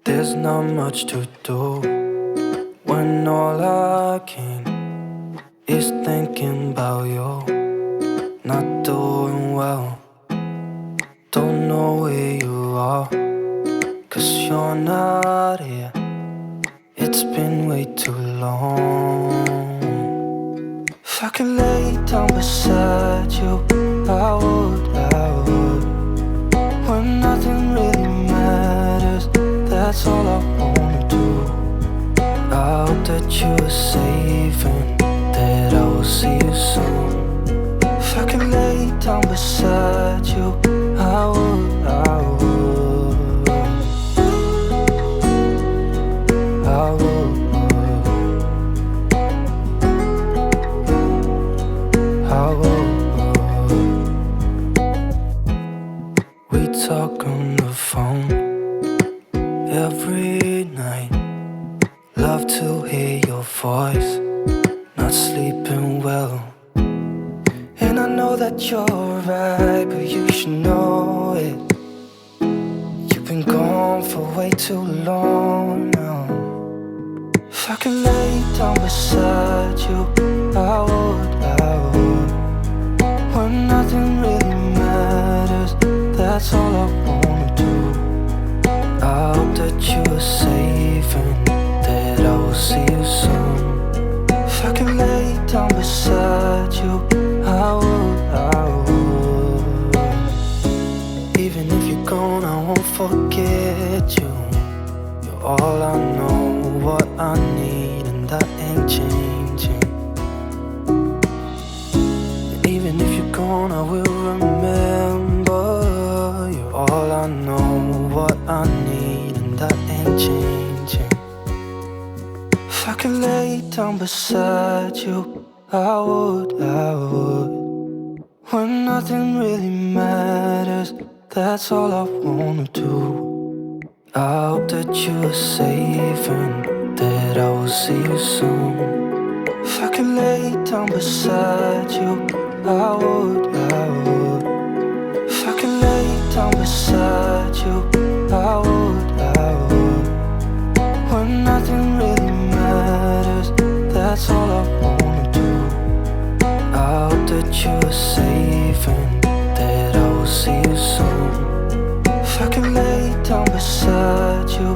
There's not much to do when all I can is thinking about you. Not doing well, don't know where you are, 'cause you're not here. It's been way too long. If I could lay down beside you, I would, when nothing really matters. That's all I wanna do. I hope that you are safe and that I will see you soon. If I could lay down beside you, I would, I would, I would, I would. We talk on the phone every night. Love to hear your voice, not sleeping well. And I know that you're right, but you should know it. You've been gone for way too long now. If I could lay down beside you, I would, I would. When nothing really matters, that's all I wanna do. I hope that you are safe and that I will see you soon. If I could lay down beside you, I would, I would. Even if you're gone, I won't forget you. You're all I know, what I need, and that ain't changing. And even if you're gone, I will remember. You're all I know, what I need, and that ain't changing. If I could lay down beside you, I would, I would. When nothing really matters, that's all I wanna do. I hope that you are safe and that I will see you soon. If I could lay down beside you, I would, I would. If I could lay down beside you, I would, I would. When nothing really matters, that's all I wanna do. I hope that you are safe and that I will see you soon. If I could lay down beside you,